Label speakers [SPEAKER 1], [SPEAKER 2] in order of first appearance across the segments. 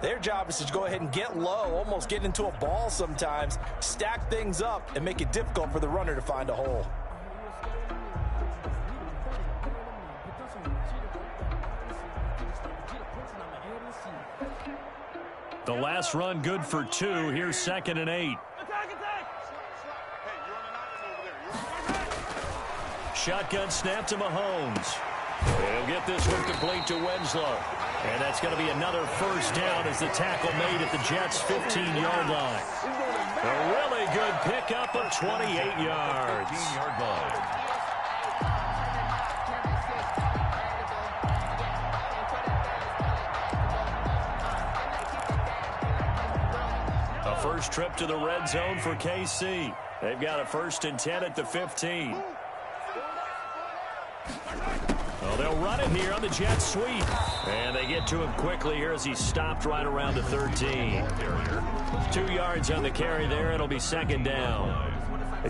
[SPEAKER 1] Their job is to go ahead and get low, almost get into a ball sometimes, stack things up, and make it difficult for the runner to find a hole.
[SPEAKER 2] The last run good for 2. Here's 2nd and 8. Shotgun snap to Mahomes. He'll get this one complete to Winslow. And that's going to be another first down as the tackle made at the Jets' 15-yard line. A really good pickup of 28 yards. 15-yard line. A first trip to the red zone for KC. They've got a 1st and 10 at the 15. Well, they'll run it here on the jet sweep. And they get to him quickly here as he stopped right around the 13. 2 yards on the carry there. It'll be 2nd down.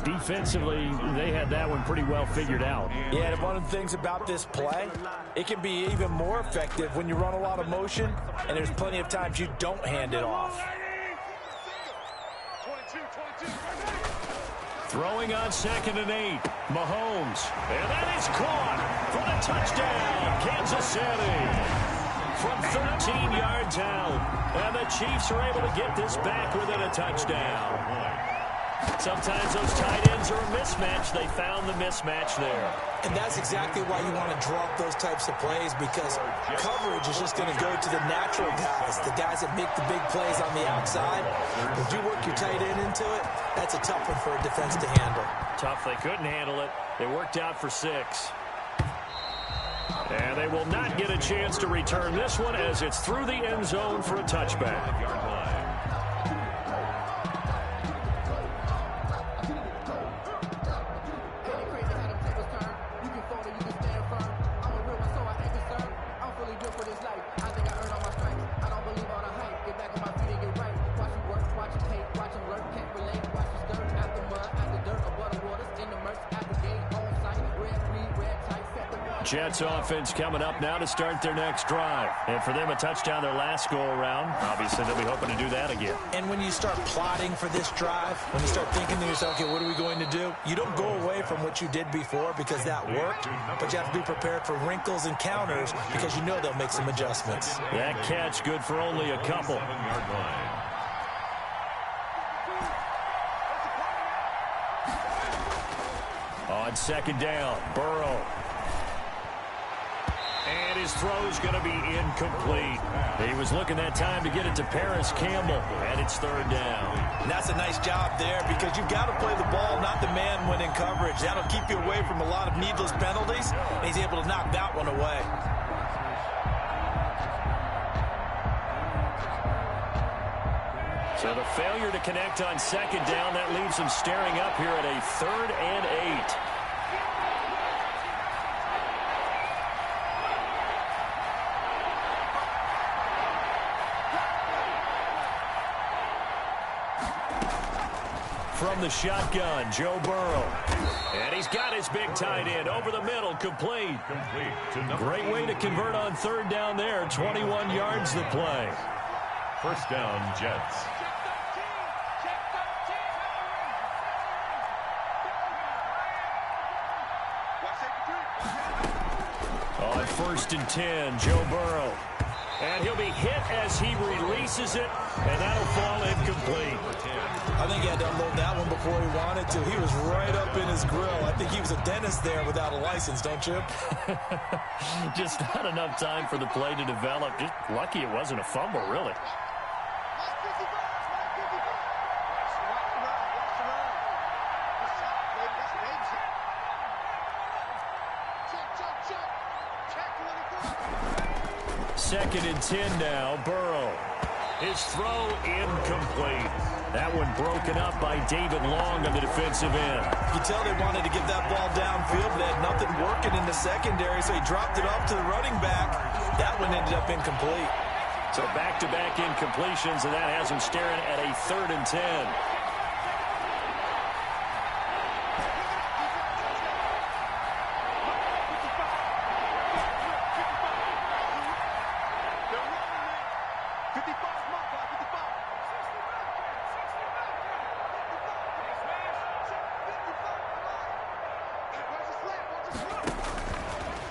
[SPEAKER 3] Defensively, they had that one pretty well figured out.
[SPEAKER 1] Yeah, and one of the things about this play, it can be even more effective when you run a lot of motion, and there's plenty of times you don't hand it off.
[SPEAKER 2] Throwing on 2nd and 8. Mahomes. And that is caught for the touchdown. Kansas City. From 13 yards out. And the Chiefs are able to get this back within a touchdown. Sometimes those tight ends are a mismatch. They found the mismatch there.
[SPEAKER 1] And that's exactly why you want to drop those types of plays, because coverage is just going to go to the natural guys, the guys that make the big plays on the outside. If you work your tight end into it, that's a tough one for a defense to handle.
[SPEAKER 2] Tough. They couldn't handle it. They worked out for 6. And they will not get a chance to return this one as it's through the end zone for a touchback. Jets offense coming up now to start their next drive. And for them, a touchdown their last go-around. Obviously, they'll be hoping to do that again.
[SPEAKER 1] And when you start plotting for this drive, when you start thinking to yourself, okay, what are we going to do? You don't go away from what you did before because that worked, but you have to be prepared for wrinkles and counters because you know they'll make some adjustments.
[SPEAKER 2] That catch good for only a couple. On 2nd down, Burrow. And his throw's going to be incomplete. He was looking that time to get it to Paris Campbell, and it's 3rd down.
[SPEAKER 1] And that's a nice job there because you've got to play the ball, not the man when in coverage. That'll keep you away from a lot of needless penalties, and he's able to knock that one away.
[SPEAKER 2] So the failure to connect on 2nd down, that leaves him staring up here at a 3rd and 8. From the shotgun, Joe Burrow. And he's got his big tight end over the middle, complete. Great way to convert on 3rd down there. 21 yards the play.
[SPEAKER 3] 1st down, Jets.
[SPEAKER 2] On 1st and 10, Joe Burrow. And he'll be hit as he releases it, and that'll fall incomplete.
[SPEAKER 1] I think he had to unload that one before he wanted to. He was right up in his grill. I think he was a dentist there without a license, don't you?
[SPEAKER 2] Just not enough time for the play to develop. Just lucky it wasn't a fumble, really. Second and 10 now, Burrow. His throw incomplete. That one broken up by David Long on the defensive end.
[SPEAKER 1] You tell they wanted to get that ball downfield, but they had nothing working in the secondary, so he dropped it off to the running back. That one ended up incomplete.
[SPEAKER 2] So back-to-back incompletions, and that has him staring at a 3rd and 10.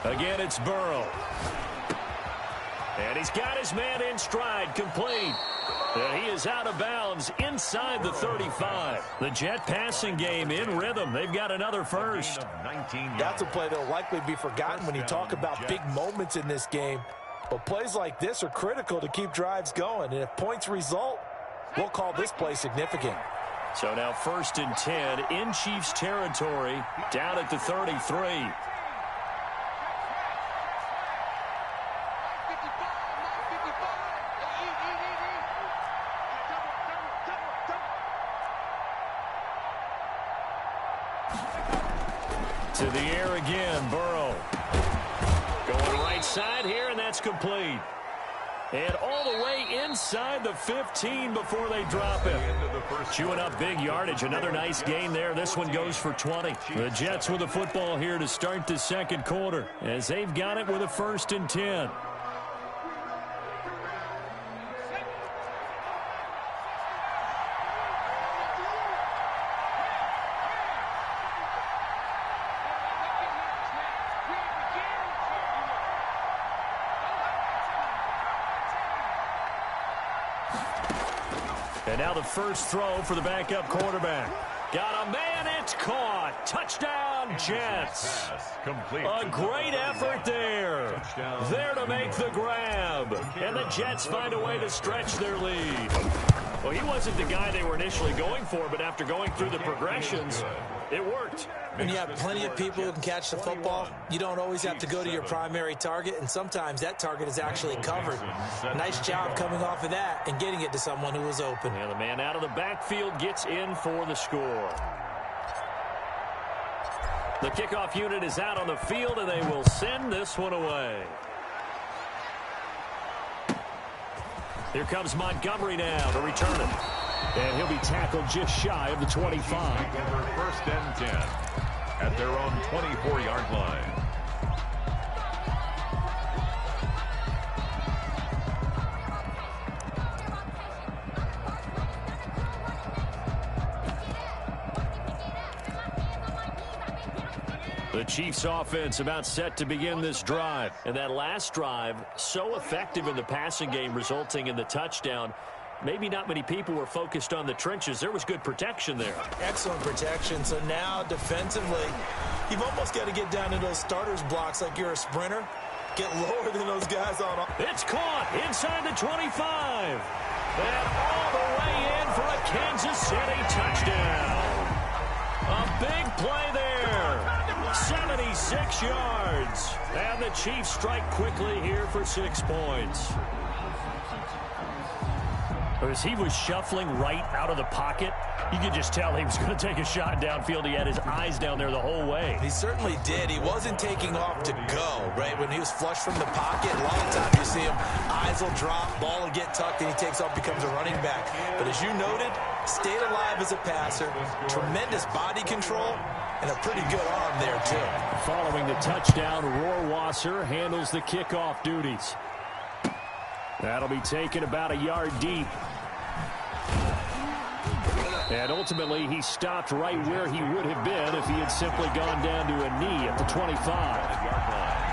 [SPEAKER 2] Again, it's Burrow. And he's got his man in stride, complete. And he is out of bounds inside the 35. The Jet passing game in rhythm. They've got another first.
[SPEAKER 1] That's a play that will likely be forgotten when you talk about big moments in this game. But plays like this are critical to keep drives going. And if points result, we'll call this play significant.
[SPEAKER 2] So now 1st and 10 in Chiefs territory, down at the 33. To the air again, Burrow. Going right side here, and that's complete. And all the way inside the 15 before they drop it. Chewing up big yardage. Another nice gain there. This one goes for 20. The Jets with the football here to start the second quarter, as they've got it with a 1st and 10. And now the first throw for the backup quarterback. Got a man, it's caught. Touchdown, Jets. A great effort there. There to make the grab. And the Jets find a way to stretch their lead. Well, he wasn't the guy they were initially going for, but after going through the progressions, it worked.
[SPEAKER 1] When you have plenty of people who can catch the football, you don't always have to go to your primary target, and sometimes that target is actually covered. Nice job coming off of that and getting it to someone who was open.
[SPEAKER 2] And the man out of the backfield gets in for the score. The kickoff unit is out on the field, and they will send this one away. Here comes Montgomery now to return it. And he'll be tackled just shy of the 25.
[SPEAKER 4] 1st and 10 at their own 24-yard line.
[SPEAKER 2] The Chiefs offense about set to begin this drive. And that last drive, so effective in the passing game, resulting in the touchdown. Maybe not many people were focused on the trenches. There was good protection there.
[SPEAKER 1] Excellent protection. So now defensively, you've almost got to get down to those starters blocks like you're a sprinter. Get lower than those guys on.
[SPEAKER 2] It's caught inside the 25. And all the way in for a Kansas City touchdown. A big play there. 76 yards. And the Chiefs strike quickly here for 6 points. As he was shuffling right out of the pocket, you could just tell he was going to take a shot downfield. He had his eyes down there the whole way.
[SPEAKER 1] He certainly did. He wasn't taking off to go, right? When he was flush from the pocket, a lot of times you see him, eyes will drop, ball will get tucked, and he takes off, becomes a running back. But as you noted, stayed alive as a passer, tremendous body control, and a pretty good arm there, too.
[SPEAKER 2] Following the touchdown, Rohrwasser handles the kickoff duties. That'll be taken about a yard deep. And ultimately, he stopped right where he would have been if he had simply gone down to a knee at the 25-yard line.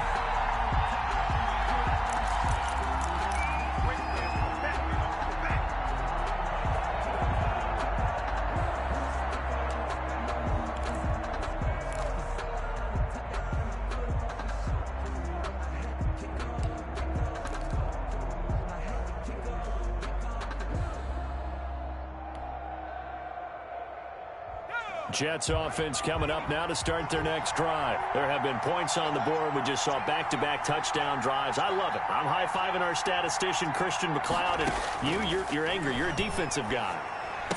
[SPEAKER 2] Jets offense coming up now to start their next drive. There have been points on the board. We just saw back-to-back touchdown drives. I love it. I'm high-fiving our statistician, Christian McLeod, and you're angry. You're a defensive guy.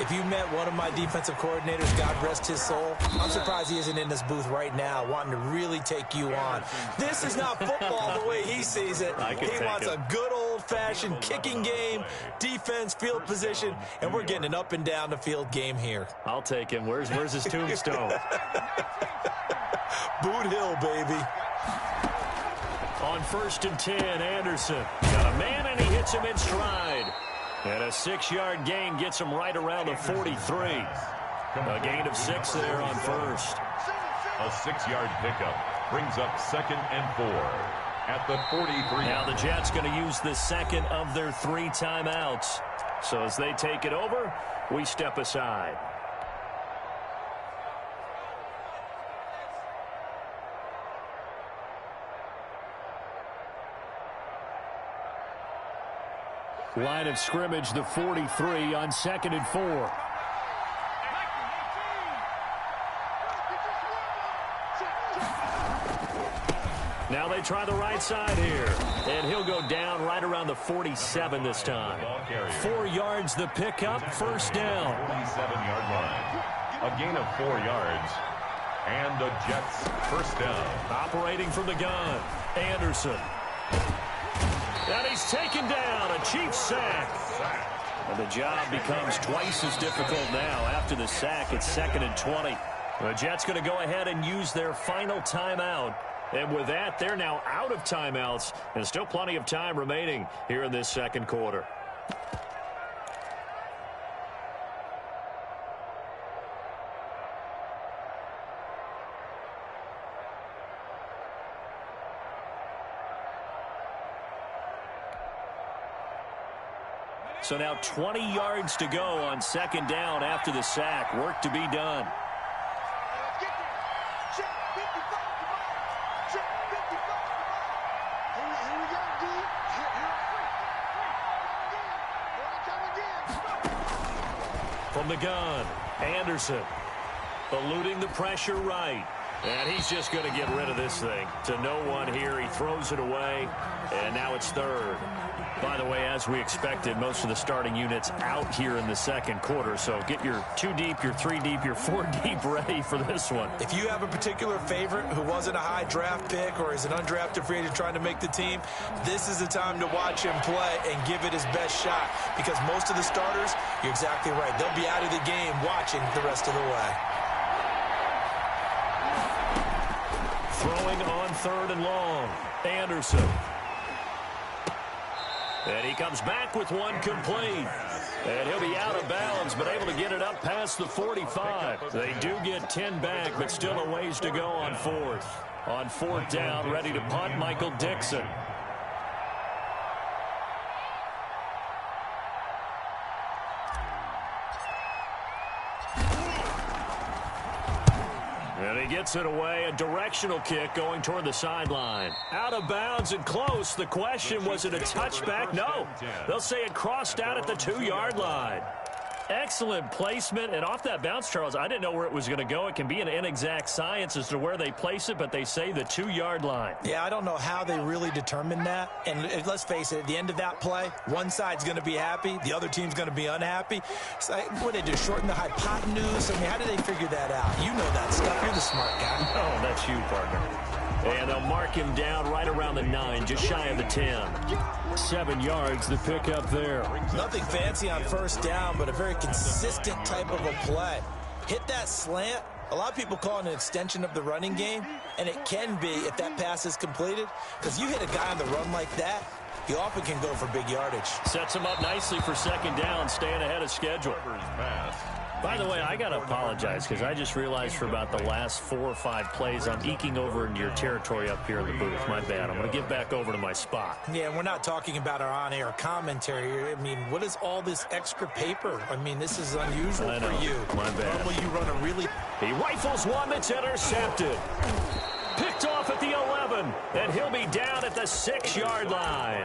[SPEAKER 1] If you met one of my defensive coordinators, God rest his soul, I'm surprised he isn't in this booth right now wanting to really take you on. This is not football the way he sees it. He wants a good old-fashioned kicking game, defense, field position, and we're getting an up-and-down-the-field game here.
[SPEAKER 2] I'll take him. Where's his tombstone?
[SPEAKER 1] Boot Hill, baby.
[SPEAKER 2] On 1st and 10, Anderson got a man, and he hits him in stride. And a 6-yard gain gets him right around the 43. A gain of 6 there on first.
[SPEAKER 4] A 6-yard pickup brings up 2nd and 4 at the 43.
[SPEAKER 2] Now the Jets going to use the second of their 3 timeouts. So as they take it over, we step aside. Line of scrimmage, the 43 on 2nd and 4. Now they try the right side here. And he'll go down right around the 47 this time. 4 yards the pickup, first down.
[SPEAKER 4] 47-yard line. A gain of 4 yards. And the Jets first down.
[SPEAKER 2] Operating from the gun, Anderson. And he's taken down, a Chiefs sack. And the job becomes twice as difficult now after the sack. It's 2nd and 20. The Jets going to go ahead and use their final timeout. And with that, they're now out of timeouts. And still plenty of time remaining here in this second quarter. So now 20 yards to go on 2nd down after the sack. Work to be done. From the gun, Anderson eluding the pressure right. And he's just going to get rid of this thing. To no one here, he throws it away, and now it's 3rd. By the way, as we expected, most of the starting units out here in the second quarter. So get your 2 deep, your 3 deep, your 4 deep ready for this one.
[SPEAKER 1] If you have a particular favorite who wasn't a high draft pick or is an undrafted free agent trying to make the team, this is the time to watch him play and give it his best shot. Because most of the starters, you're exactly right, they'll be out of the game watching the rest of the way.
[SPEAKER 2] Throwing on 3rd and long, Anderson. And he comes back with one complete. And he'll be out of bounds, but able to get it up past the 45. They do get 10 back, but still a ways to go on 4th. On 4th down, ready to punt, Michael Dixon. And he gets it away, a directional kick going toward the sideline. Out of bounds and close. The question, was it a touchback? No. They'll say it crossed out at the 2-yard line. Excellent placement, and off that bounce, Charles, I didn't know where it was going to go. It can be an inexact science as to where they place it, but they say the 2-yard line.
[SPEAKER 1] Yeah, I don't know how they really determined that. And let's face it, at the end of that play, one side's going to be happy, the other team's going to be unhappy. So what did they do, shorten the hypotenuse? I mean, how did they figure that out? You know that stuff. You're the smart guy.
[SPEAKER 2] Oh, that's you, partner. And they'll mark him down right around the 9, just shy of the 10. 7 yards, the pickup there.
[SPEAKER 1] Nothing fancy on first down, but a very consistent type of a play. Hit that slant. A lot of people call it an extension of the running game, and it can be if that pass is completed, because you hit a guy on the run like that, he often can go for big yardage.
[SPEAKER 2] Sets him up nicely for 2nd down, staying ahead of schedule. By the way, I got to apologize because I just realized for about the last 4 or 5 plays, I'm eking over into your territory up here in the booth. My bad. I'm going to get back over to my spot.
[SPEAKER 1] Yeah, we're not talking about our on-air commentary. I mean, what is all this extra paper? I mean, this is unusual for you.
[SPEAKER 2] My bad.
[SPEAKER 1] Normally you run a really...
[SPEAKER 2] He rifles one that's intercepted. Picked off at the 11, and he'll be down at the 6-yard line.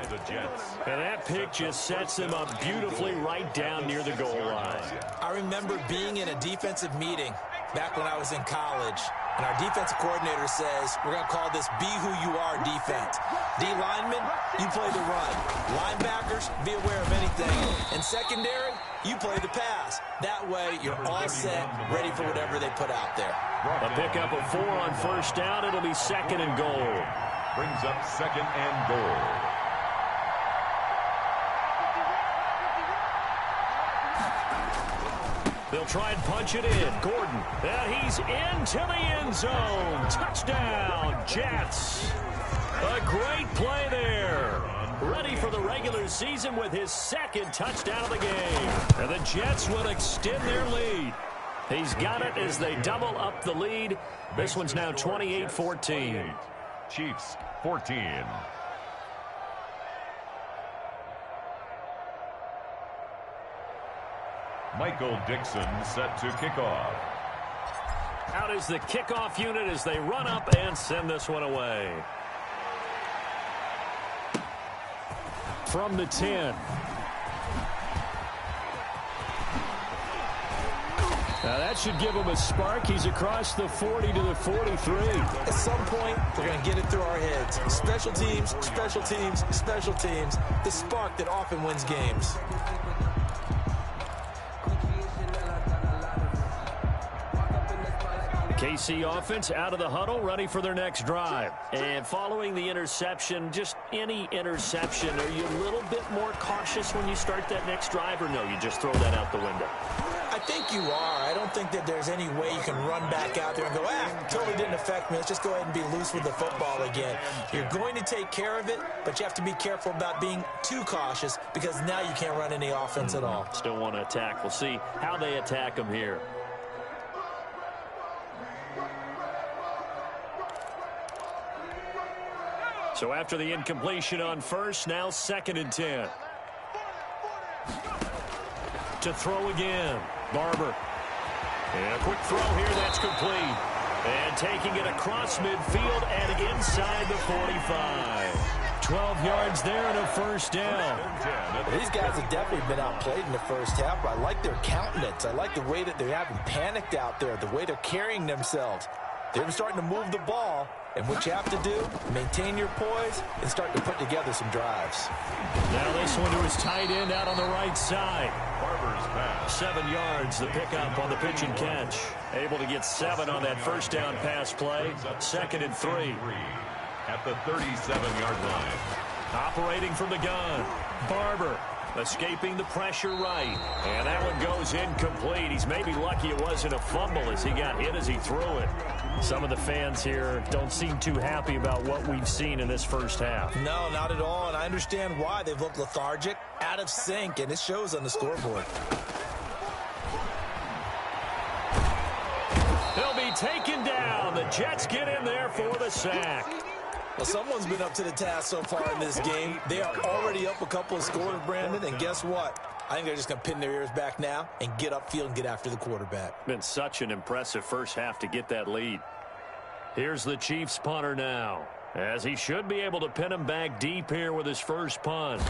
[SPEAKER 2] And that pick just sets him up beautifully right down near the goal line.
[SPEAKER 1] I remember being in a defensive meeting back when I was in college, and our defensive coordinator says, we're going to call this Be Who You Are defense. D linemen, you play the run. Linebackers, be aware of anything. And secondary, you play the pass. That way, you're all set, ready for whatever they put out there.
[SPEAKER 2] A pickup of 4 on first down. It'll be 2nd and goal.
[SPEAKER 4] Brings up 2nd and goal.
[SPEAKER 2] They'll try and punch it in. Gordon, and he's into the end zone. Touchdown, Jets. A great play there. ready for the regular season with his second touchdown of the game. And the Jets will extend their lead. He's got it as they double up the lead. This one's now 28-14.
[SPEAKER 4] Chiefs 14. Michael Dixon set to kick off.
[SPEAKER 2] Out is the kickoff unit as they run up and send this one away. From the 10. Now that should give him a spark. He's across the 40 to the 43.
[SPEAKER 1] At some point, we're going to get it through our heads. Special teams, special teams, special teams. The spark that often wins games.
[SPEAKER 2] KC offense out of the huddle, ready for their next drive. And following the interception, just any interception, are you a little bit more cautious when you start that next drive, or no, you just throw that out the window?
[SPEAKER 1] I think you are. I don't think that there's any way you can run back out there and go, totally didn't affect me. Let's just go ahead and be loose with the football again. You're going to take care of it, but you have to be careful about being too cautious because now you can't run any offense at all.
[SPEAKER 2] Still want to attack. We'll see how they attack them here. So after the incompletion on first, now 2nd and 10. To throw again. Barber. And a quick throw here. That's complete. And taking it across midfield and inside the 45. 12 yards there and a first down.
[SPEAKER 1] These guys have definitely been outplayed in the first half, but I like their countenance. I like the way that they haven't panicked out there, the way they're carrying themselves. They're starting to move the ball, and what you have to do, maintain your poise and start to put together some drives.
[SPEAKER 2] Now this one to his tight end out on the right side.
[SPEAKER 4] Barber's pass.
[SPEAKER 2] 7 yards, the pickup on the pitch and catch. Able to get 7 on that first down pass play. 2nd and 3.
[SPEAKER 4] At the 37-yard line.
[SPEAKER 2] Operating from the gun. Barber escaping the pressure right. And that one goes incomplete. He's maybe lucky it wasn't a fumble as he got hit as he threw it. Some of the fans here don't seem too happy about what we've seen in this first half.
[SPEAKER 1] No, not at all, and I understand why. They've looked lethargic, out of sync, and it shows on the scoreboard.
[SPEAKER 2] He'll be taken down. The Jets get in there for the sack.
[SPEAKER 1] Well, someone's been up to the task so far in this game. They are already up a couple of scores, Brandon, and guess what? I think they're just going to pin their ears back now and get upfield and get after the quarterback.
[SPEAKER 2] Been such an impressive first half to get that lead. Here's the Chiefs punter now, as he should be able to pin him back deep here with his first punt.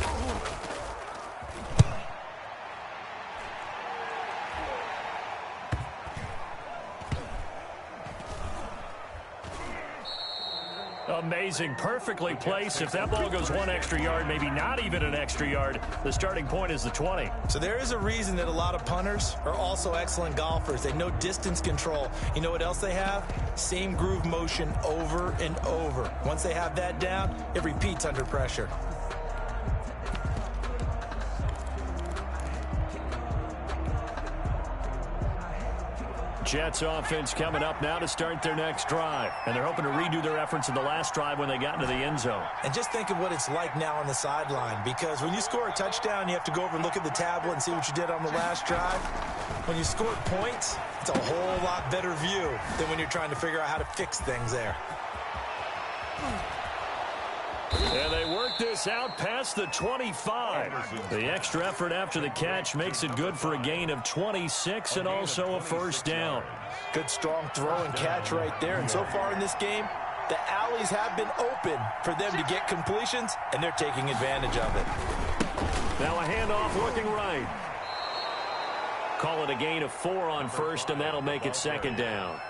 [SPEAKER 2] Amazing, perfectly placed. If that ball goes 1 extra yard, maybe not even an extra yard, the starting point is the 20.
[SPEAKER 1] So there is a reason that a lot of punters are also excellent golfers. They know distance control. You know what else they have? Same groove motion over and over. Once they have that down, it repeats under pressure.
[SPEAKER 2] Jets offense coming up now to start their next drive. And they're hoping to redo their efforts in the last drive when they got into the end zone.
[SPEAKER 1] And just think of what it's like now on the sideline, because when you score a touchdown, you have to go over and look at the tablet and see what you did on the last drive. When you score points, it's a whole lot better view than when you're trying to figure out how to fix things there.
[SPEAKER 2] And they work this out past the 25. The extra effort after the catch makes it good for a gain of 26 and also a first down.
[SPEAKER 1] Good strong throw and catch right there. And so far in this game, the alleys have been open for them to get completions, and they're taking advantage of it.
[SPEAKER 2] Now a handoff looking right. Call it a gain of 4 on first, and that'll make it second down.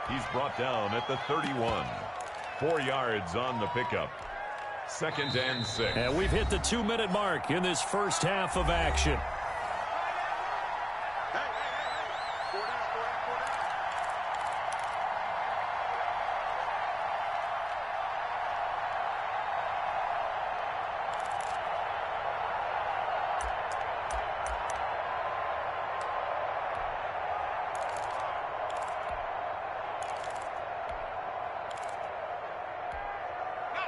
[SPEAKER 4] He's brought down at the 31. 4 yards on the pickup. 2nd and 6.
[SPEAKER 2] And we've hit the 2-minute mark in this first half of action.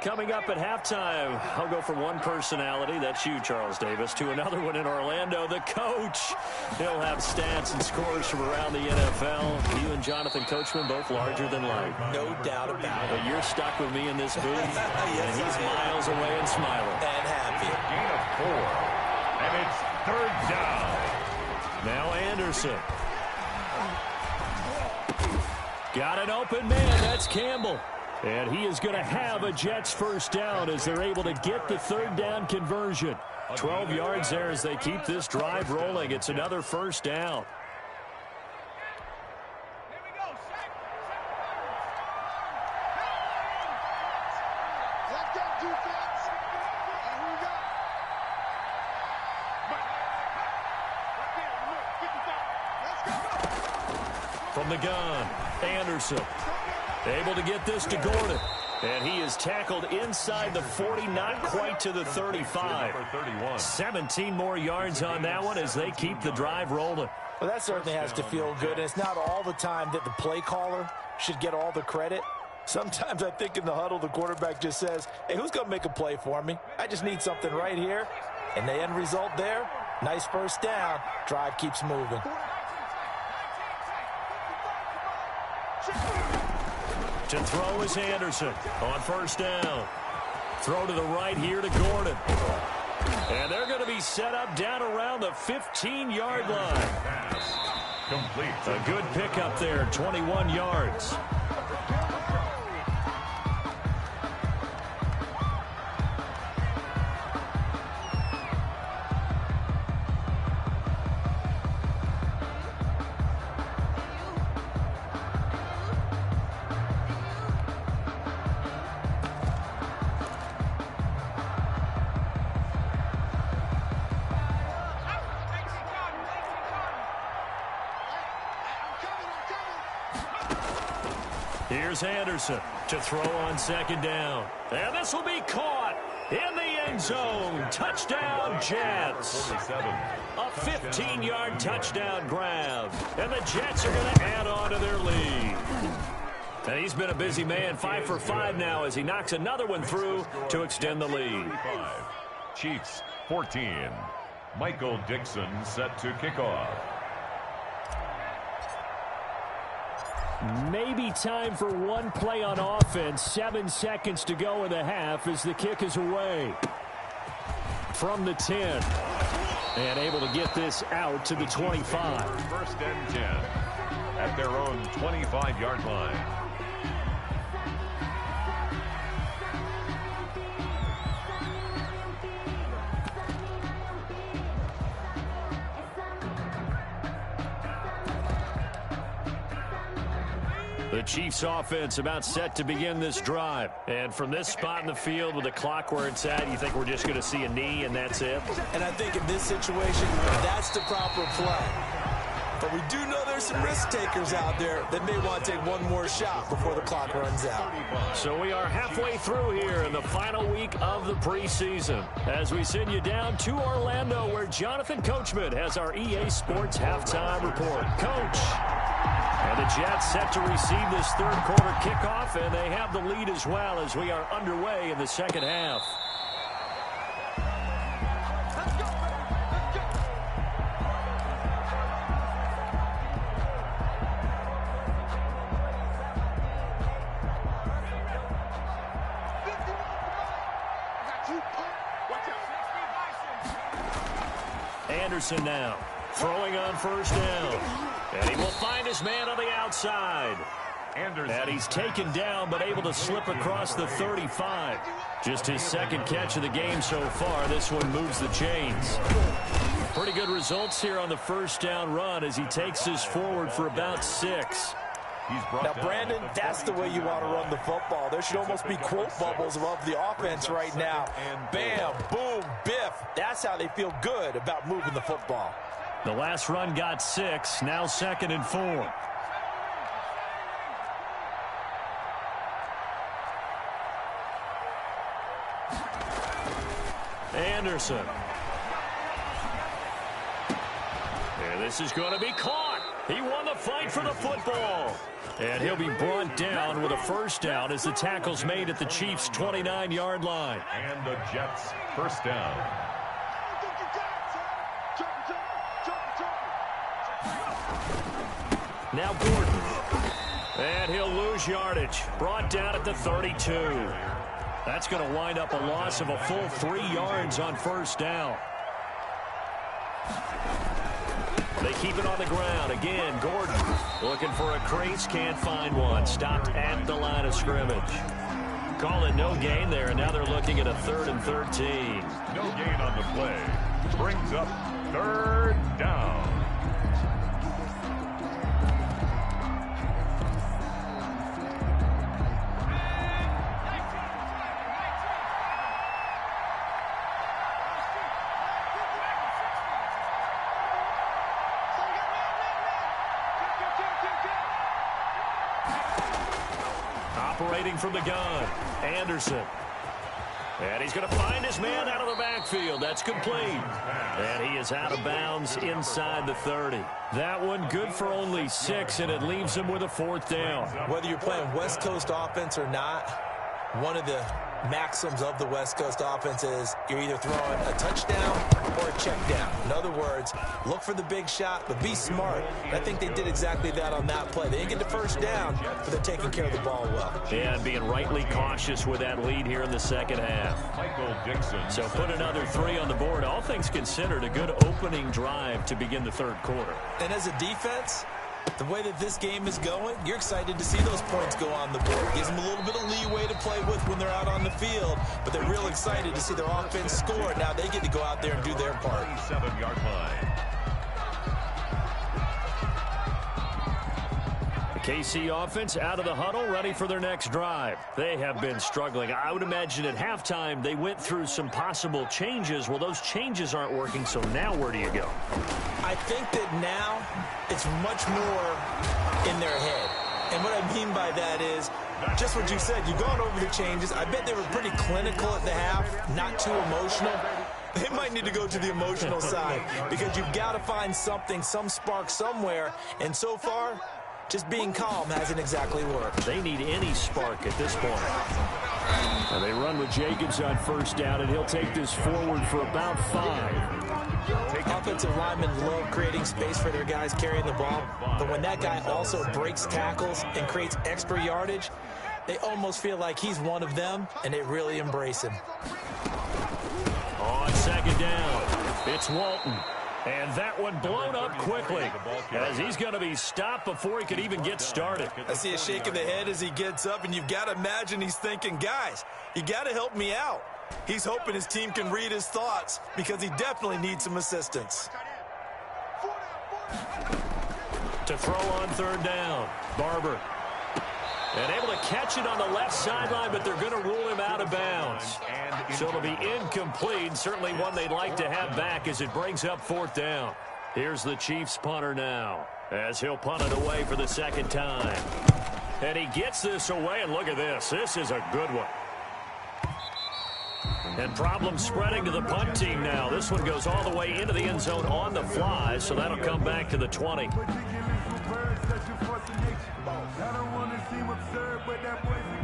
[SPEAKER 3] coming up at halftime. I'll go from one personality, that's you, Charles Davis, to another one in Orlando, the coach. He'll have stats and scores from around the NFL. You and Jonathan Coachman both larger than life.
[SPEAKER 1] No doubt about it.
[SPEAKER 3] But you're stuck with me in this booth,
[SPEAKER 1] yes,
[SPEAKER 3] and he's miles away and smiling.
[SPEAKER 1] And happy.
[SPEAKER 4] Gain of 4, and it's third down.
[SPEAKER 3] Now Anderson. Got an open man. That's Campbell. And he is going to have a Jets first down as they're able to get the third down conversion. 12 yards there as they keep this drive rolling. It's another first down. From the gun, Anderson able to get this to Gordon. And he is tackled inside the 40, not quite to the 35. 17 more yards on that one as they keep the drive rolling.
[SPEAKER 1] Well, that certainly has to feel good. And it's not all the time that the play caller should get all the credit. Sometimes I think in the huddle, the quarterback just says, hey, who's going to make a play for me? I just need something right here. And the end result there, nice first down. Drive keeps moving.
[SPEAKER 3] To throw is Anderson on first down. Throw to the right here to Gordon. And they're going to be set up down around the 15-yard line.
[SPEAKER 4] Pass complete.
[SPEAKER 3] A good pickup there, 21 yards. Here's Anderson to throw on second down. And this will be caught in the end zone. Touchdown, Jets. A 15-yard touchdown grab. And the Jets are going to add on to their lead. And he's been a busy man, 5 for 5 now as he knocks another one through to extend the lead.
[SPEAKER 4] Chiefs 14. Michael Dixon set to kick off.
[SPEAKER 3] Maybe time for one play on offense. 7 seconds to go in the half as the kick is away. From the 10. And able to get this out to the 25.
[SPEAKER 4] First and 10 at their own 25-yard line.
[SPEAKER 3] The Chiefs offense about set to begin this drive. And from this spot in the field with the clock where it's at, you think we're just going to see a knee and that's it?
[SPEAKER 1] And I think in this situation, that's the proper play. But we do know there's some risk takers out there that may want to take one more shot before the clock runs out.
[SPEAKER 3] So we are halfway through here in the final week of the preseason as we send you down to Orlando where Jonathan Coachman has our EA Sports halftime report. Coach. And the Jets set to receive this third quarter kickoff, and they have the lead as well as we are underway in the second half. Anderson now throwing on first down. And he will find his man on the outside.
[SPEAKER 4] Anderson.
[SPEAKER 3] And he's taken down but able to slip across the 35. Just his second catch of the game so far. This one moves the chains. Pretty good results here on the first down run as he takes this forward for about 6.
[SPEAKER 1] Now, Brandon, that's the way you want to run the football. There should almost be quote bubbles above the offense right now. Bam, boom, biff. That's how they feel good about moving the football.
[SPEAKER 3] The last run got 6, now 2nd and 4. Anderson. And this is going to be caught.
[SPEAKER 2] He won the fight for the football. And he'll be brought down with a first down as the tackle's made at the Chiefs' 29-yard line.
[SPEAKER 4] And the Jets first down.
[SPEAKER 2] Now Gordon. And he'll lose yardage. Brought down at the 32. That's going to wind up a loss of a full 3 yards on first down. They keep it on the ground. Again, Gordon looking for a crease. Can't find one. Stopped at the line of scrimmage. Call it no gain there, and now they're looking at a 3rd and 13.
[SPEAKER 4] No gain on the play. Brings up 3rd down.
[SPEAKER 2] Operating from the gun, Anderson. And he's going to find his man out of the backfield. That's complete. And he is out of bounds inside the 30. That one good for only 6, and it leaves him with a 4th down.
[SPEAKER 1] Whether you're playing West Coast offense or not, one of the maxims of the West Coast offense is you're either throwing a touchdown or a check down. In other words, look for the big shot, but be smart. And I think they did exactly that on that play. They didn't get the first down, but they're taking care of the ball well.
[SPEAKER 2] And being rightly cautious with that lead here in the second half.
[SPEAKER 4] Michael Dixon.
[SPEAKER 2] So put another 3 on the board. All things considered, a good opening drive to begin the 3rd quarter.
[SPEAKER 1] And as a defense, the way that this game is going, you're excited to see those points go on the board. Gives them a little bit of leeway to play with when they're out on the field, but they're real excited to see their offense score. Now they get to go out there and do their part.
[SPEAKER 4] 7-yard line.
[SPEAKER 2] The KC offense out of the huddle, ready for their next drive. They have been struggling. I would imagine at halftime they went through some possible changes. Well, those changes aren't working, so now where do you go?
[SPEAKER 1] I think that now it's much more in their head. And what I mean by that is just what you said. You've gone over the changes. I bet they were pretty clinical at the half, not too emotional. They might need to go to the emotional side because you've got to find something, some spark somewhere. And so far, just being calm hasn't exactly worked.
[SPEAKER 2] They need any spark at this point. And they run with Jacobs on first down, and he'll take this forward for about 5.
[SPEAKER 1] Offensive linemen love creating space for their guys carrying the ball, but when that guy also breaks tackles and creates extra yardage, they almost feel like he's one of them, and they really embrace him.
[SPEAKER 2] On second down, it's Walton. And that one blown up quickly as he's going to be stopped before he could even get started.
[SPEAKER 1] I see a shake of the head as he gets up, and you've got to imagine he's thinking, guys, you got to help me out. He's hoping his team can read his thoughts because he definitely needs some assistance.
[SPEAKER 2] To throw on third down, Barber. And able to catch it on the left sideline, but they're going to rule him out of bounds. So it'll be incomplete, certainly one they'd like to have back as it brings up fourth down. Here's the Chiefs punter now as he'll punt it away for the second time. And he gets this away, and look at this. This is a good one. And problems spreading to the punt team now. This one goes all the way into the end zone on the fly, so that'll come back to the 20.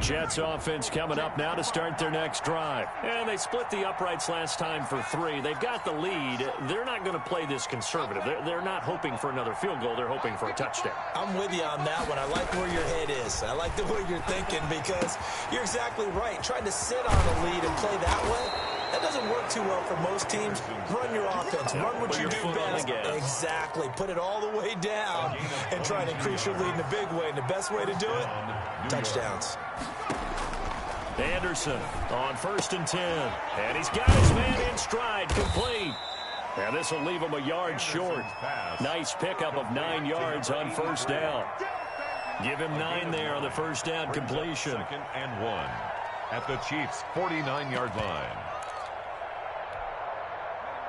[SPEAKER 2] Jets offense coming up now to start their next drive. And they split the uprights last time for 3. They've got the lead. They're not going to play this conservative. They're not hoping for another field goal. They're hoping for a touchdown.
[SPEAKER 1] I'm with you on that one. I like where your head is. I like the way you're thinking because you're exactly right. Trying to sit on a lead and play that way, that doesn't work too well for most teams. Run your offense. Run what you do best. Exactly. Put it all the way down and try and increase your lead in a big way. And the best way to do it, touchdowns.
[SPEAKER 2] Anderson on 1st and 10. And he's got his man in stride, complete. And this will leave him a yard short. Nice pickup of 9 yards on first down. Give him 9 there on the first down completion.
[SPEAKER 4] 2nd and 1 at the Chiefs' 49-yard line.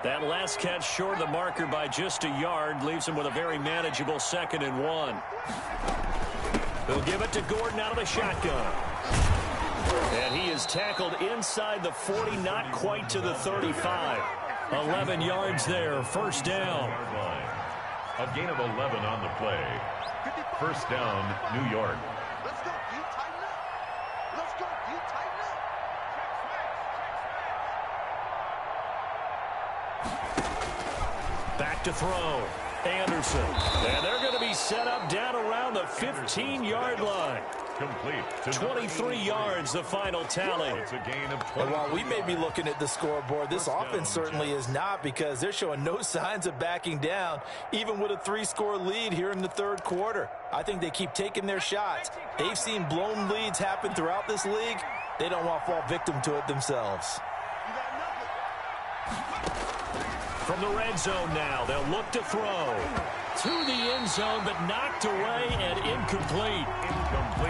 [SPEAKER 2] That last catch short of the marker by just a yard leaves him with a very manageable 2nd and 1. They'll give it to Gordon out of the shotgun. And he is tackled inside the 40, not quite to the 35. 11 yards there, first down.
[SPEAKER 4] A gain of 11 on the play. First down, New York.
[SPEAKER 5] Let's go, D. Tighten up. Let's go, D. Tighten up.
[SPEAKER 2] Back to throw. Anderson. And they're going to be set up down around the 15-yard line.
[SPEAKER 4] Complete.
[SPEAKER 2] 23 yards, the final tally.
[SPEAKER 4] It's a gain of 20.
[SPEAKER 1] And while we may be looking at the scoreboard, this offense certainly is not, because they're showing no signs of backing down, even with a 3-score lead here in the third quarter. I think they keep taking their shots. They've seen blown leads happen throughout this league. They don't want to fall victim to it themselves.
[SPEAKER 2] From the red zone now, they'll look to throw. To the end zone, but knocked away and incomplete.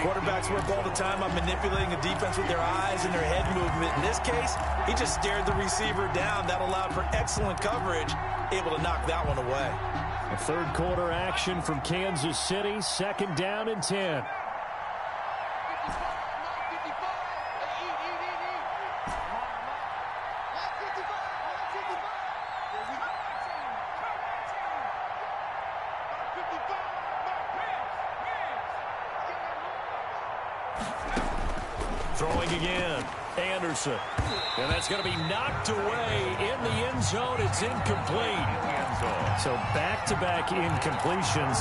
[SPEAKER 1] Quarterbacks work all the time on manipulating the defense with their eyes and their head movement. In this case, he just stared the receiver down. That allowed for excellent coverage, able to knock that one away.
[SPEAKER 2] A third quarter action from Kansas City, second down and 10. Throwing again, Anderson. And that's going to be knocked away in the end zone. It's incomplete. So back-to-back incompletions.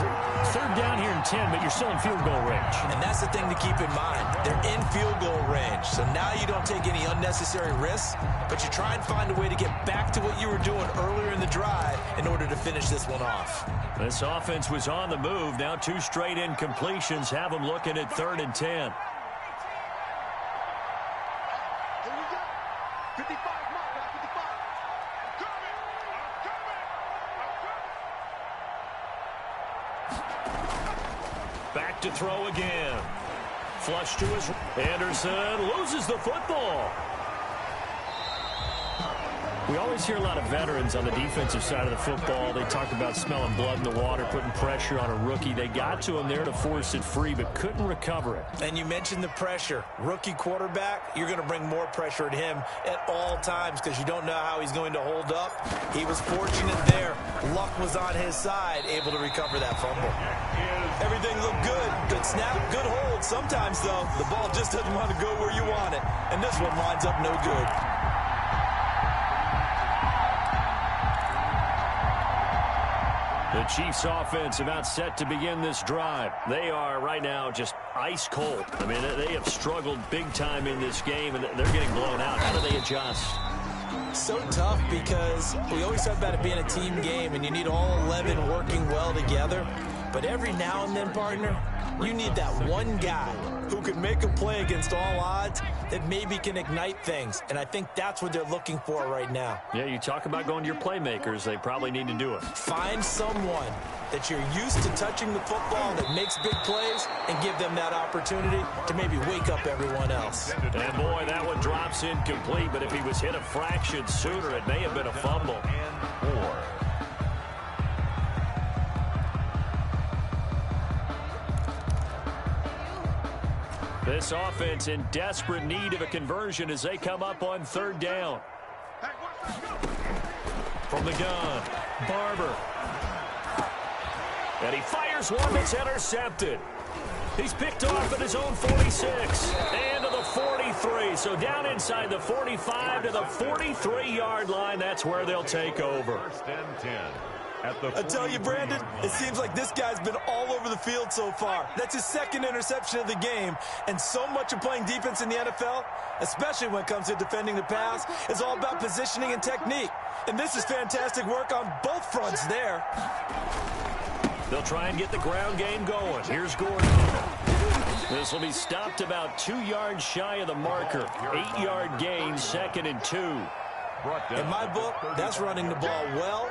[SPEAKER 2] Third down here in 10, but you're still in field goal range.
[SPEAKER 1] And that's the thing to keep in mind. They're in field goal range. So now you don't take any unnecessary risks, but you try and find a way to get back to what you were doing earlier in the drive in order to finish this one off.
[SPEAKER 2] This offense was on the move. Now 2 straight incompletions have them looking at 3rd and 10. Back to throw again. Flush to his... Anderson loses the football. We always hear a lot of veterans on the defensive side of the football. They talk about smelling blood in the water, putting pressure on a rookie. They got to him there to force it free, but couldn't recover it.
[SPEAKER 1] And you mentioned the pressure. Rookie quarterback, you're going to bring more pressure at him at all times because you don't know how he's going to hold up. He was fortunate there. Luck was on his side, able to recover that fumble. Everything looked good. Good snap, good hold. Sometimes, though, the ball just doesn't want to go where you want it. And this one winds up no good.
[SPEAKER 2] The Chiefs offense about set to begin this drive. They are right now just ice cold. I mean, they have struggled big time in this game, and they're getting blown out. How do they adjust?
[SPEAKER 1] So tough because we always talk about it being a team game, and you need all 11 working well together. But every now and then, partner, you need that one guy who can make a play against all odds that maybe can ignite things. And I think that's what they're looking for right now.
[SPEAKER 2] Yeah, you talk about going to your playmakers. They probably need to do it.
[SPEAKER 1] Find someone that you're used to touching the football that makes big plays and give them that opportunity to maybe wake up everyone else.
[SPEAKER 2] And, boy, that one drops incomplete. But if he was hit a fraction sooner, it may have been a fumble. This offense in desperate need of a conversion as they come up on 3rd down. From the gun, Barber. And he fires one that's intercepted. He's picked off at his own 46 and to the 43. So down inside the 45 to the 43-yard line. That's where they'll take over.
[SPEAKER 4] 1st and 10.
[SPEAKER 1] I tell you, Brandon, it seems like this guy's been all over the field so far. That's his 2nd interception of the game. And so much of playing defense in the NFL, especially when it comes to defending the pass, is all about positioning and technique. And this is fantastic work on both fronts there.
[SPEAKER 2] They'll try and get the ground game going. Here's Gordon. This will be stopped about 2 yards shy of the marker. 8-yard gain, 2nd and 2.
[SPEAKER 1] In my book, that's running the ball well,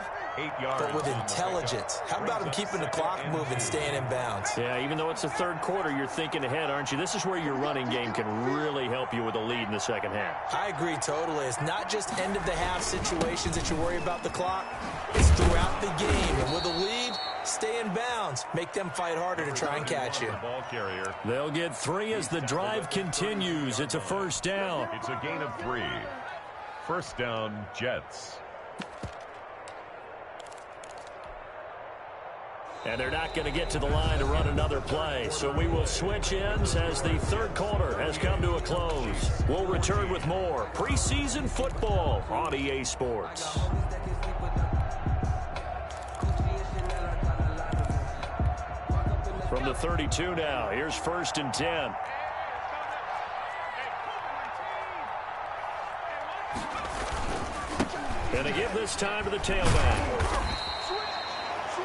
[SPEAKER 1] but with intelligence. How about him keeping the clock moving, staying in bounds?
[SPEAKER 2] Yeah, even though it's the 3rd quarter, you're thinking ahead, aren't you? This is where your running game can really help you with a lead in the 2nd half.
[SPEAKER 1] I agree totally. It's not just end-of-the-half situations that you worry about the clock. It's throughout the game. And with a lead, stay in bounds. Make them fight harder to try and catch you.
[SPEAKER 4] Ball carrier.
[SPEAKER 2] They'll get 3 as the drive continues. It's a 1st down.
[SPEAKER 4] It's a gain of 3. 1st down, Jets.
[SPEAKER 2] And they're not going to get to the line to run another play. So we will switch ends as the third quarter has come to a close. We'll return with more preseason football on EA Sports. From the 32 now, here's 1st and 10. And they give this time to the tailback.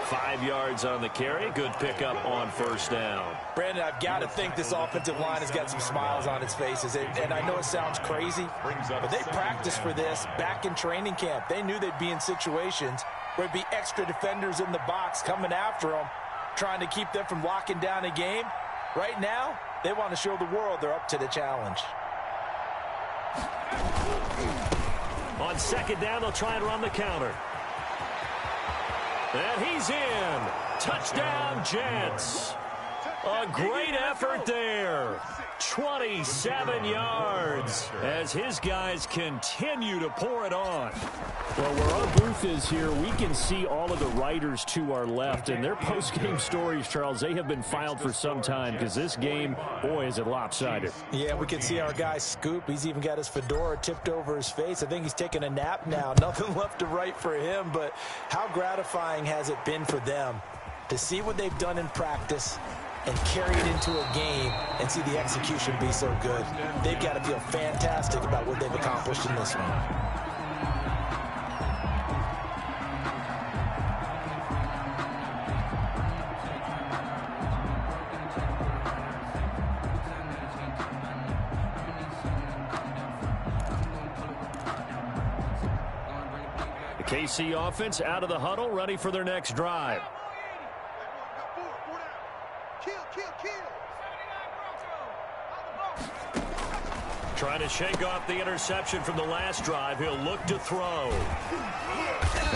[SPEAKER 2] 5 yards on the carry. Good pickup on 1st down.
[SPEAKER 1] Brandon, I've got to think this offensive line has got some smiles on its faces. And I know it sounds crazy, but they practiced for this back in training camp. They knew they'd be in situations where there'd be extra defenders in the box coming after them, trying to keep them from locking down a game. Right now, they want to show the world they're up to the challenge.
[SPEAKER 2] On 2nd down, they'll try and run the counter. And he's in. Touchdown, Jets. A great effort there. 27 yards as his guys continue to pour it on.
[SPEAKER 3] Well, where our booth is here, we can see all of the writers to our left. And their post-game stories, Charles, they have been filed for some time because this game, boy, is it lopsided.
[SPEAKER 1] Yeah, we can see our guy Scoop. He's even got his fedora tipped over his face. I think he's taking a nap now. Nothing left to write for him, but how gratifying has it been for them to see what they've done in practice and carry it into a game and see the execution be so good. They've got to feel fantastic about what they've accomplished in this one.
[SPEAKER 2] The KC offense out of the huddle, ready for their next drive. Trying to shake off the interception from the last drive. He'll look to throw.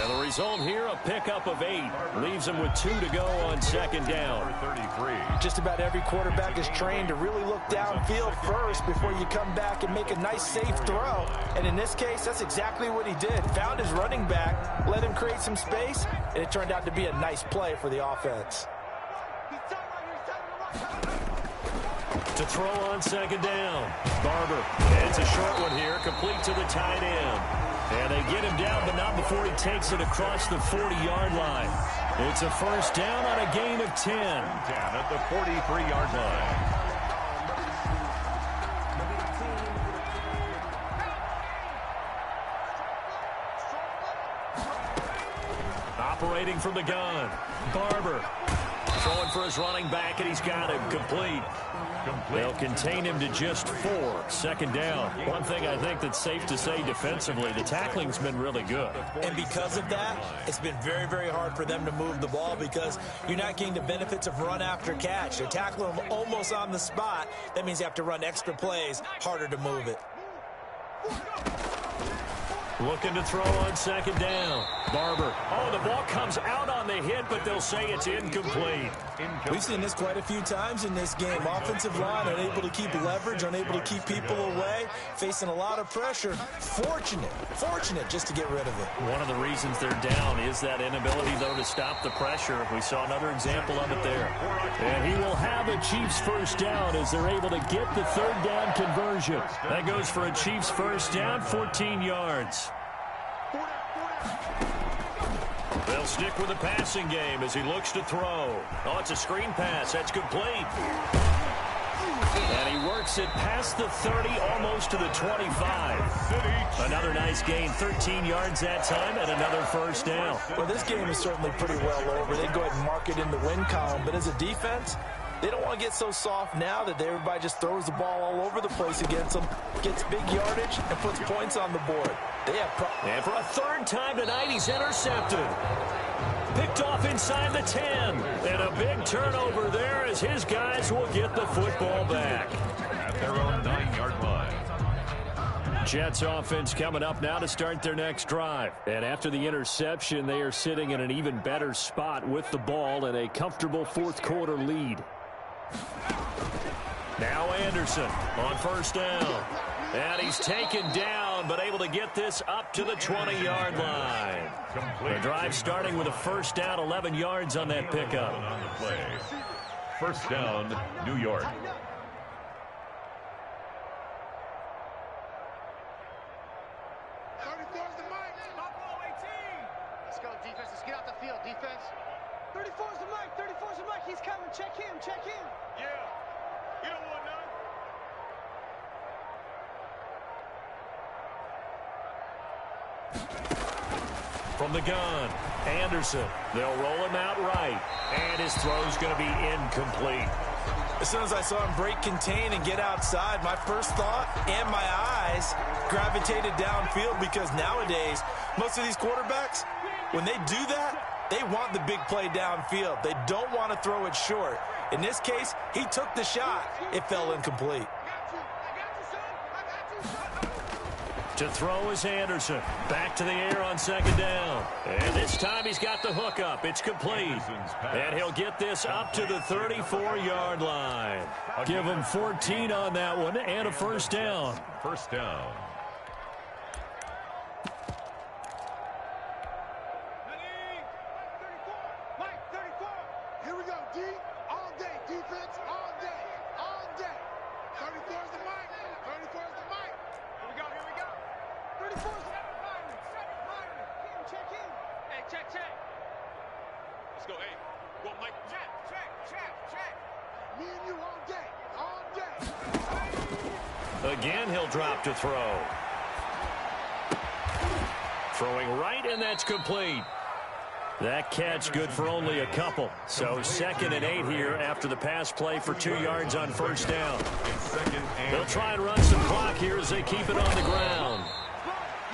[SPEAKER 2] And the result here, a pickup of 8. Leaves him with 2 to go on 2nd down.
[SPEAKER 4] 33.
[SPEAKER 1] Just about every quarterback is trained to really look downfield first before you come back and make a nice, safe throw. And in this case, that's exactly what he did. Found his running back, let him create some space, and it turned out to be a nice play for the offense.
[SPEAKER 2] To throw on 2nd down. Barber. It's a short one here, complete to the tight end. And they get him down, but not before he takes it across the 40-yard line. It's a 1st down on a gain of 10.
[SPEAKER 4] Down at the 43-yard line.
[SPEAKER 2] Operating from the gun. Barber. Throwing for his running back, and he's got him complete. They'll contain him to just 4. 2nd down. One thing I think that's safe to say defensively, the tackling's been really good.
[SPEAKER 1] And because of that, it's been very, very hard for them to move the ball because you're not getting the benefits of run after catch. They're tackling them almost on the spot. That means you have to run extra plays, harder to move it.
[SPEAKER 2] Looking to throw on 2nd down. Barber. Oh, the ball comes out on the hit, but they'll say it's incomplete.
[SPEAKER 1] We've seen this quite a few times in this game. Offensive line unable to keep leverage, unable to keep people away, facing a lot of pressure. Fortunate just to get rid of it.
[SPEAKER 2] One of the reasons they're down is that inability, though, to stop the pressure. We saw another example of it there.
[SPEAKER 3] And he will have a Chiefs 1st down as they're able to get the 3rd down conversion.
[SPEAKER 2] That goes for a Chiefs 1st down, 14 yards. They'll stick with the passing game as he looks to throw. Oh, it's a screen pass. That's complete. And he works it past the 30, almost to the 25. Another nice gain, 13 yards that time, and another 1st down.
[SPEAKER 1] Well, this game is certainly pretty well over. They'd go ahead and mark it in the win column. But as a defense, they don't want to get so soft now that everybody just throws the ball all over the place against them, gets big yardage, and puts points on the board. They have
[SPEAKER 2] and for a 3rd time tonight, he's intercepted. Picked off inside the 10. And a big turnover there as his guys will get the football back.
[SPEAKER 4] At their own 9-yard line.
[SPEAKER 3] Jets offense coming up now to start their next drive. And after the interception, they are sitting in an even better spot with the ball and a comfortable 4th quarter lead.
[SPEAKER 2] Now Anderson on 1st down. And he's taken down down, but able to get this up to the 20-yard line. The drive starting with a first down, 11 yards on that pickup.
[SPEAKER 4] First down, New York.
[SPEAKER 5] Let's go, defense. Let's get out the field, defense.
[SPEAKER 6] 34's the mic. 34's the mic. He's coming. Check him. Check him.
[SPEAKER 5] Yeah. You don't want none.
[SPEAKER 2] From the gun, Anderson. They'll roll him out right. And his throw's going to be incomplete.
[SPEAKER 1] As soon as I saw him break contain and get outside, my first thought and my eyes gravitated downfield, because nowadays, most of these quarterbacks, when they do that, they want the big play downfield. They don't want to throw it short. In this case, he took the shot. It fell incomplete.
[SPEAKER 2] To throw is Anderson. Back to the air on second down. And this time he's got the hook up. It's complete. And he'll get this up to the 34-yard line. Give him 14 on that one and a first down.
[SPEAKER 4] First down.
[SPEAKER 5] Here we go, D. All day, defense. All day. All day. 34's the mic. 34's the mic. Here we go. Here we go.
[SPEAKER 6] 34's Myron. Check him.
[SPEAKER 5] Hey, check. Let's go, hey. Go, Mike. Check. Me and you all day. All day.
[SPEAKER 2] Again, he'll drop to throw. Throwing right, and that's complete. That catch good for only a couple. So 2nd and 8 here after the pass play for 2 yards on first down. They'll try and run some clock here as they keep it on the ground.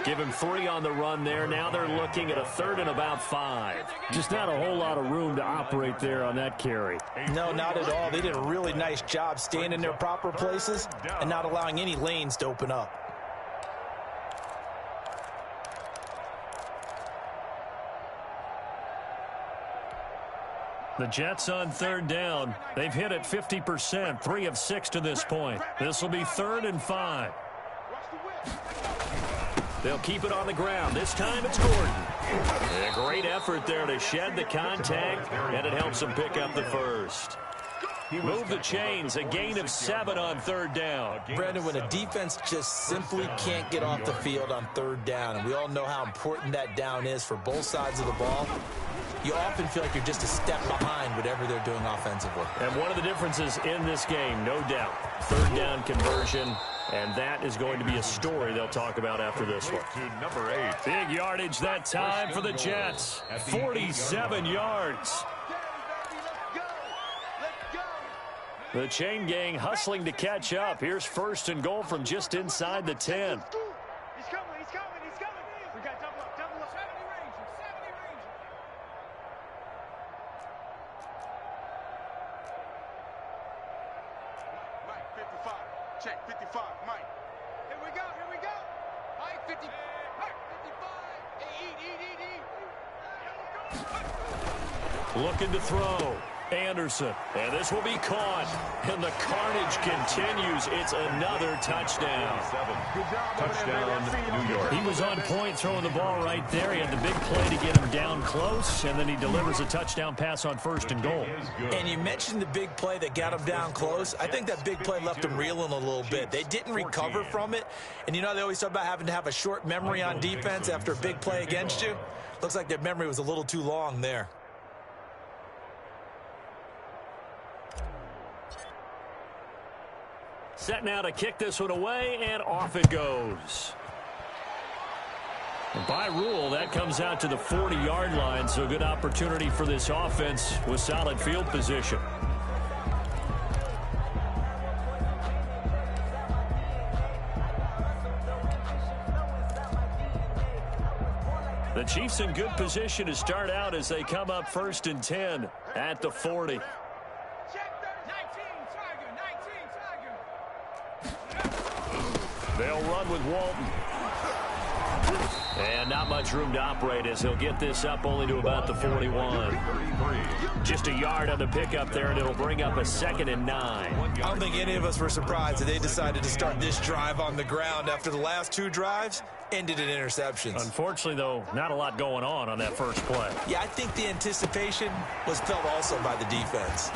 [SPEAKER 2] Give him 3 on the run there. Now they're looking at a 3rd and about 5.
[SPEAKER 3] Just not a whole lot of room to operate there on that carry.
[SPEAKER 1] No, not at all. They did a really nice job staying in their proper places and not allowing any lanes to open up.
[SPEAKER 2] The Jets on 3rd down. They've hit it 50%, 3 of 6 to this point. This will be 3rd and 5. They'll keep it on the ground. This time it's Gordon. A great effort there to shed the contact, and it helps him pick up the first. Move the chains, a gain of 7 on 3rd down.
[SPEAKER 1] Brandon, when a defense just simply can't get off the field on 3rd down, and we all know how important that down is for both sides of the ball, you often feel like you're just a step behind whatever they're doing offensively.
[SPEAKER 2] And one of the differences in this game, no doubt, 3rd down conversion, and that is going to be a story they'll talk about after this one.
[SPEAKER 4] To number 8.
[SPEAKER 2] Big yardage that time for the Jets. 47 yards. The chain gang hustling to catch up. Here's 1st and goal from just inside the 10.
[SPEAKER 6] He's coming. We got double up. 70 range.
[SPEAKER 5] Mike, 55. Check, 55. Mike.
[SPEAKER 6] Here we go.
[SPEAKER 5] Mike, 50. Mike, 55. Eat.
[SPEAKER 2] Looking to throw. Anderson. And this will be caught. And the carnage continues. It's another touchdown.
[SPEAKER 4] Touchdown, New York.
[SPEAKER 2] He was on point throwing the ball right there. He had the big play to get him down close, and then he delivers a touchdown pass on 1st and goal.
[SPEAKER 1] And you mentioned the big play that got him down close. I think that big play left him reeling a little bit. They didn't recover from it. And you know, they always talk about having to have a short memory on defense after a big play against you. Looks like their memory was a little too long there.
[SPEAKER 2] Set now to kick this one away, and off it goes. And by rule, that comes out to the 40-yard line, so good opportunity for this offense with solid field position. The Chiefs in good position to start out as they come up 1st and 10 at the 40. They'll run with Walton. And not much room to operate as he'll get this up only to about the 41. Just a yard on the pickup there, and it'll bring up a 2nd and 9.
[SPEAKER 1] I don't think any of us were surprised that they decided to start this drive on the ground after the last 2 drives ended in interceptions.
[SPEAKER 2] Unfortunately, though, not a lot going on that first play.
[SPEAKER 1] Yeah, I think the anticipation was felt also by the defense.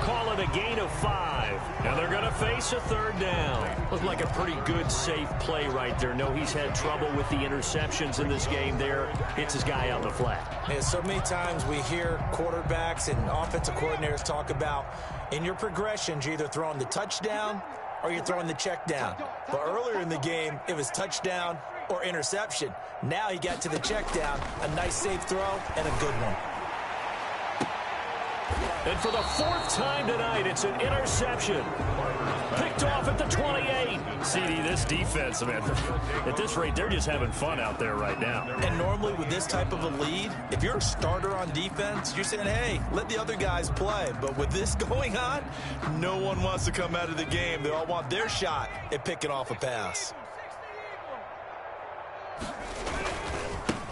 [SPEAKER 2] Call it a gain of 5, and they're going to face a 3rd down. Looked like a pretty good, safe play right there. No, he's had trouble with the interceptions in this game there. Hits his guy on the flat.
[SPEAKER 1] Yeah, so many times we hear quarterbacks and offensive coordinators talk about in your progressions, you're either throwing the touchdown or you're throwing the check down. But earlier in the game, it was touchdown or interception. Now he got to the check down, a nice safe throw, and a good one.
[SPEAKER 2] And for the 4th time tonight, it's an interception. Picked off at the 28. CD, this defense, man, at this rate, they're just having fun out there right now.
[SPEAKER 1] And normally with this type of a lead, if you're a starter on defense, you're saying, hey, let the other guys play. But with this going on, no one wants to come out of the game. They all want their shot at picking off a pass.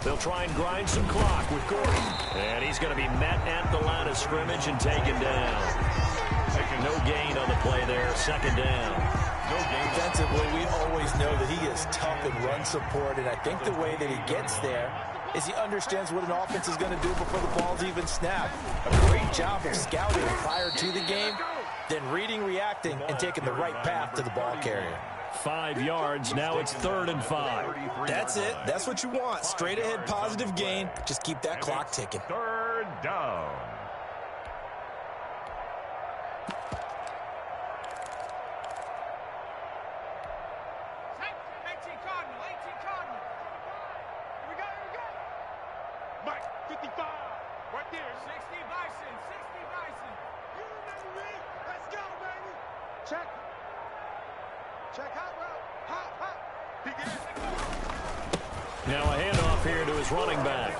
[SPEAKER 2] They'll try and grind some clock with Gordon. And he's going to be met at the line of scrimmage and taken down. No gain on the play there. 2nd down.
[SPEAKER 1] No gain. Defensively, we always know that he is tough in run support, and I think the way that he gets there is he understands what an offense is going to do before the ball's even snapped. A great job of scouting prior to the game, then reading, reacting, and taking the right path to the ball carrier.
[SPEAKER 2] 5 yards. Now it's 3rd and 5.
[SPEAKER 1] That's it. That's what you want. Straight ahead, positive gain. Just keep that clock ticking.
[SPEAKER 4] 3rd down.
[SPEAKER 5] Mike, 55. Right there. 60 Bison. 60 Bison. You remember me? Let's go, baby. Check. Check hot route. Hot, hot. Begin.
[SPEAKER 2] Now a handoff here to his running back.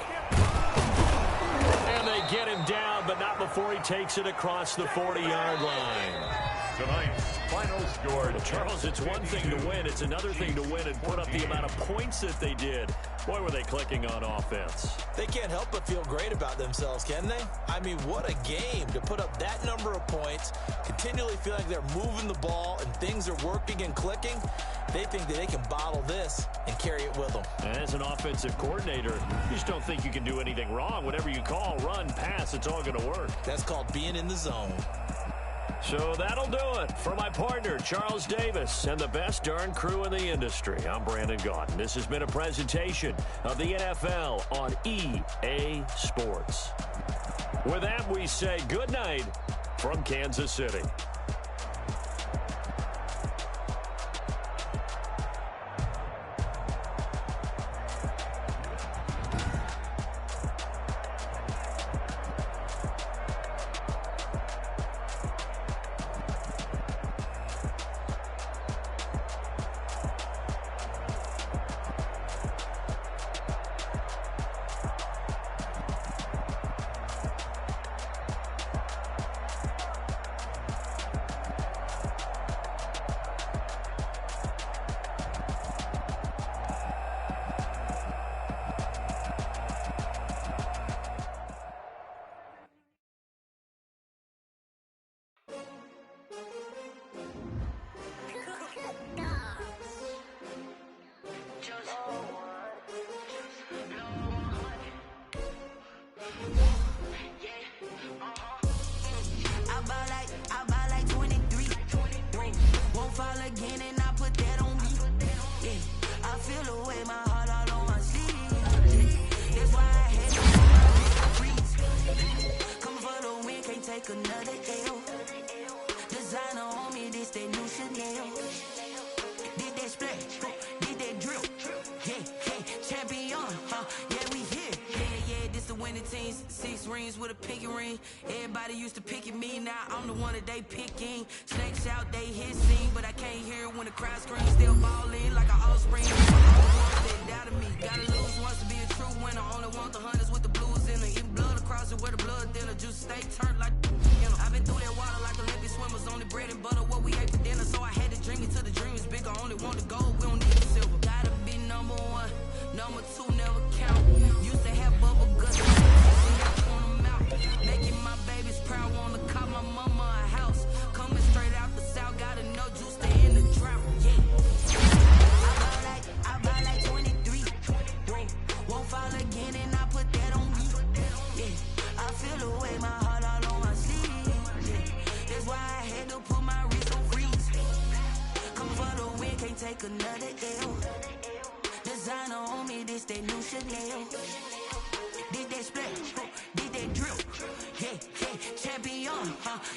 [SPEAKER 2] And they get him down, but not before he takes it across the 40-yard line.
[SPEAKER 4] Tonight's final score.
[SPEAKER 2] Well, Charles, it's one thing to win. It's another thing to win and put up the amount of points that they did. Boy, were they clicking on offense.
[SPEAKER 1] They can't help but feel great about themselves, can they? I mean, what a game to put up that number of points, continually feel like they're moving the ball and things are working and clicking. They think that they can bottle this and carry it with them.
[SPEAKER 2] As an offensive coordinator, you just don't think you can do anything wrong. Whatever you call, run, pass, it's all going to work.
[SPEAKER 1] That's called being in the zone.
[SPEAKER 2] So that'll do it for my partner, Charles Davis, and the best darn crew in the industry. I'm Brandon Gaudin. This has been a presentation of the NFL on EA Sports. With that, we say good night from Kansas City.
[SPEAKER 7] Everybody used to pick at me, now I'm the one that they picking. Snakes out, they hissing, but I can't hear it when the crowd screams. Still ballin' like an offspring. They doubted me, gotta lose once to be a true winner. Only want the hunters with the blues in it. Eating blood across it where the blood thinner. Juice stay turned like I've been through that water like Olympic swimmers. Only bread and butter, what we ate for dinner. So I had to drink it till the dream is bigger. Only want the gold, we don't need the silver. Gotta be no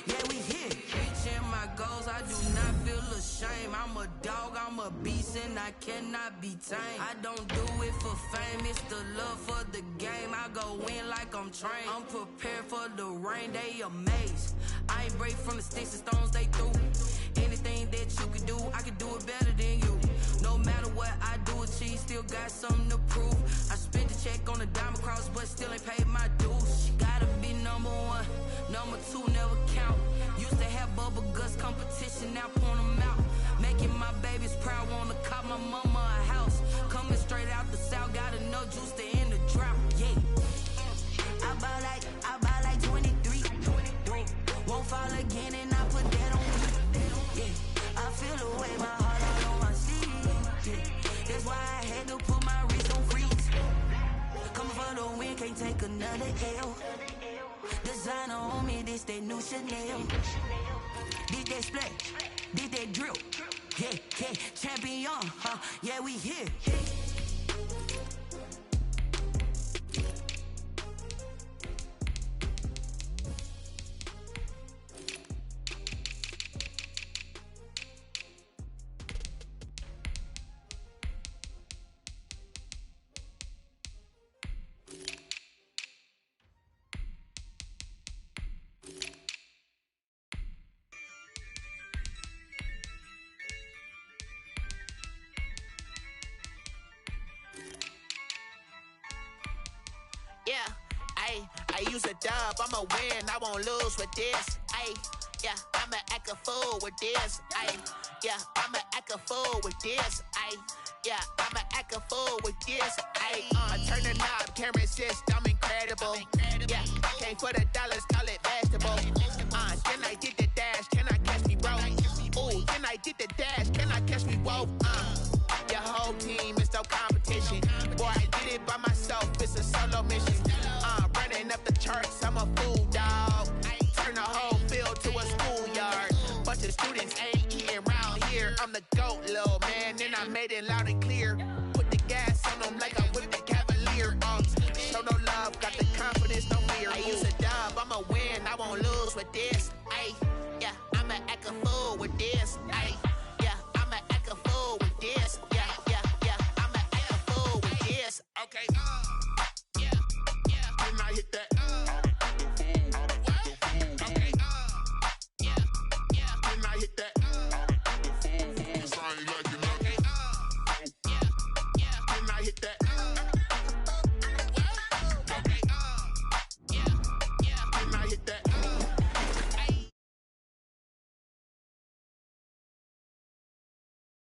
[SPEAKER 7] Yeah, we here. Reaching my goals, I do not feel ashamed. I'm a dog, I'm a beast, and I cannot be tamed. I don't do it for fame, it's the love for the game. I go in like I'm trained. I'm prepared for the rain, they amazed. I ain't break from the sticks and stones they threw. Anything that you can do, I can do it better than you. No matter what I do achieve, still got something to prove. I spent the check on a diamond cross, but still ain't paid my dues. Gotta be number one, number two never count. Used to have bubble guts competition, now point them out. Making my babies proud, wanna cop my mama a house. Coming straight out the south, got enough juice to end the drought. Yeah, I buy like 23. Won't fall again, and I put that on me. Yeah, I feel the way, my heart all on my sleeve. Yeah, that's why I had to put my wrist on freeze. Coming for the win, can't take another L. Designer on me, this that new Chanel. Did that splash, did that drill. Yeah, yeah, champion, yeah, we here.
[SPEAKER 8] Yeah, I use a dub, I'ma win, I won't lose with this. Yeah, I'ma act a fool with this. Yeah, I'ma act a fool with this. Yeah, I'ma act a fool with this. I turn the knob, can't resist, I'm incredible. Yeah, came for the dollars, call it vegetable. Can I get the dash? Can I catch me, bro? Ooh, can I get the dash? Can I catch me, whoa? Your whole team is no competition. Boy, I did it by myself, it's a solo mission. Running up the charts, I'm a fool, dog. Turn the whole field to a schoolyard. Bunch of students ain't eating round here. I'm the GOAT, little man, and I made it loud and clear. Put the gas on them like I'm with the Cavalier. Show no love, got the confidence, no fear. I use a dub, I'ma win, I won't lose with this. Yeah, I'ma act a fool with this. Yeah, I'ma act a fool with this. Yeah, I'ma act a fool with this. Okay, yeah, and I hit that. Okay, yeah, and I hit that. And I hit that. Okay, and I hit that.